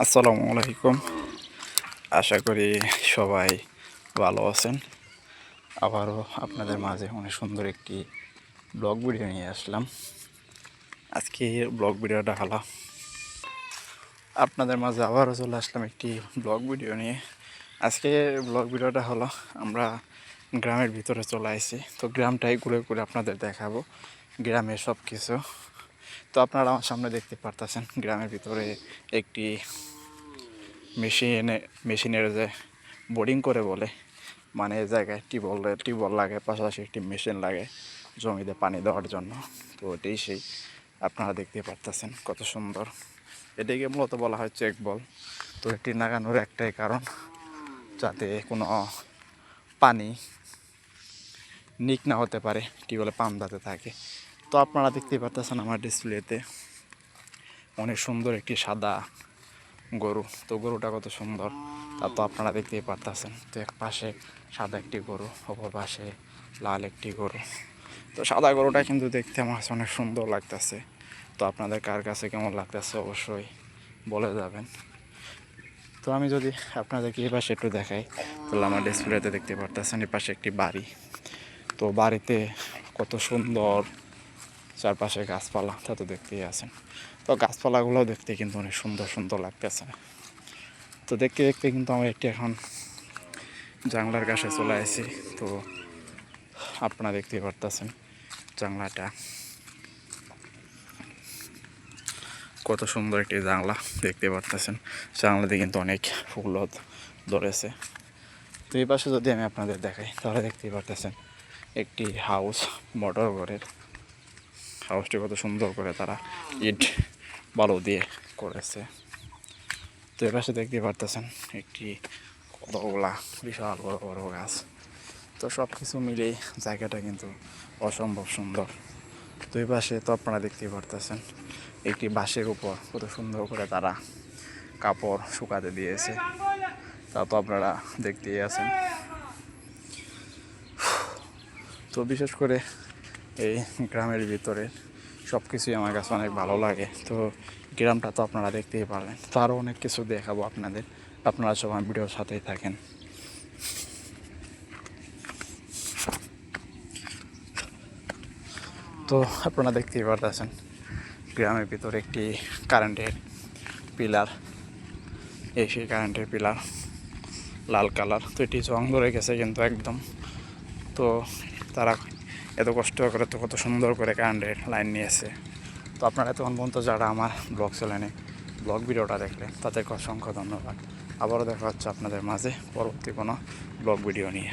আসসালামু আলাইকুম। আশা করি সবাই ভালো আছেন। আবারও আপনাদের মাঝে অনেক সুন্দর একটি ব্লগ ভিডিও নিয়ে আসলাম। আজকে ব্লগ ভিডিওটা হলো আপনাদের মাঝে আবারও চলে আসলাম একটি ব্লগ ভিডিও নিয়ে। আজকে ব্লগ ভিডিওটা হলো আমরা গ্রামের ভিতরে চলে আসছি, তো গ্রামটাই ঘুরে ঘুরে আপনাদের দেখাবো গ্রামের সব কিছু। তো আপনারা আমার সামনে দেখতে পারতেছেন গ্রামের ভিতরে একটি মেশিনের যে বোরিং করে বলে, মানে এই জায়গায় টিউবওয়েল লাগে, পাশাপাশি একটি মেশিন লাগে জমিতে পানি দেওয়ার জন্য। তো এটাই সেই আপনারা দেখতে পারতেছেন কত সুন্দর। এটাকে মূলত বলা হয় চেক বল। তো এটি লাগানোর একটাই কারণ, যাতে কোনো পানি নিক না হতে পারে, টিউবওয়েলে পাম্প যাতে থাকে। তো আপনারা দেখতে পারতেছেন আমার ডিসপ্লেতে অনেক সুন্দর একটি সাদা গরু। তো গরুটা কত সুন্দর তা তো আপনারা দেখতেই পারতেছেন। তো এক পাশে সাদা একটি গরু, অপর পাশে লাল একটি গরু। তো সাদা গরুটা কিন্তু দেখতে আমার কাছে অনেক সুন্দর লাগতেছে। তো আপনাদের কার কাছে কেমন লাগতেছে অবশ্যই বলে যাবেন। তো আমি যদি আপনাদেরকে এই পাশে একটু দেখাই, তাহলে আমার ডিসপ্লেতে দেখতে পারতেছেন এই পাশে একটি বাড়ি। তো বাড়িতে কত সুন্দর চারপাশে গাছপালা, তা তো দেখতেই আছেন। তো গাছপালাগুলোও দেখতে কিন্তু অনেক সুন্দর সুন্দর লাগতেছে। তো দেখতে দেখতে কিন্তু আমি একটি এখন জানলার কাছে চলে আসি। তো আপনারা দেখতে পারতেছেন জানলাটা কত সুন্দর একটি জানলা দেখতে পারতেছেন। জানলাতে কিন্তু অনেক ফুল ধরেছে। তো এই পাশে যদি আমি আপনাদের দেখাই, তাহলে দেখতেই পারতেছেন একটি হাউস, মোটর ঘরের হাউসটি কত সুন্দর করে তারা ইট বালু দিয়ে করেছে। তো এই পাশে দেখতে পারতেছেন একটি কতগুলা বিশাল বড় বড় গাছ। তো সব কিছু মিলেই জায়গাটা কিন্তু অসম্ভব সুন্দর। তো এই পাশে তো আপনারা দেখতেই পারতেছেন একটি বাঁশের উপর কত সুন্দর করে তারা কাপড় শুকাতে দিয়েছে, তা তো আপনারা দেখতেই আছেন। তো বিশেষ করে এই গ্রামের ভিতরে সব কিছুই আমার কাছে অনেক ভালো লাগে। তো গ্রামটা তো আপনারা দেখতেই পারলেন। তো আরও অনেক কিছু দেখাবো আপনাদের, আপনারা সবাই ভিডিওর সাথেই থাকেন। তো আপনারা দেখতেই পারতেছেন গ্রামের ভিতরে একটি কারেন্টের পিলার, এই সেই কারেন্টের পিলার লাল কালার। তো এটি জং ধরে গেছে কিন্তু একদম। তো তারা এত কষ্ট করে তো কত সুন্দর করে কারেন্টের লাইন নিয়েছে। তো আপনারা এতক্ষণ পর্যন্ত যারা আমার ব্লগ চ্যানেলে ব্লগ ভিডিওটা দেখলেন তাদেরকে অসংখ্য ধন্যবাদ। আবারও দেখা হচ্ছে আপনাদের মাঝে পরবর্তী কোনো ব্লগ ভিডিও নিয়ে।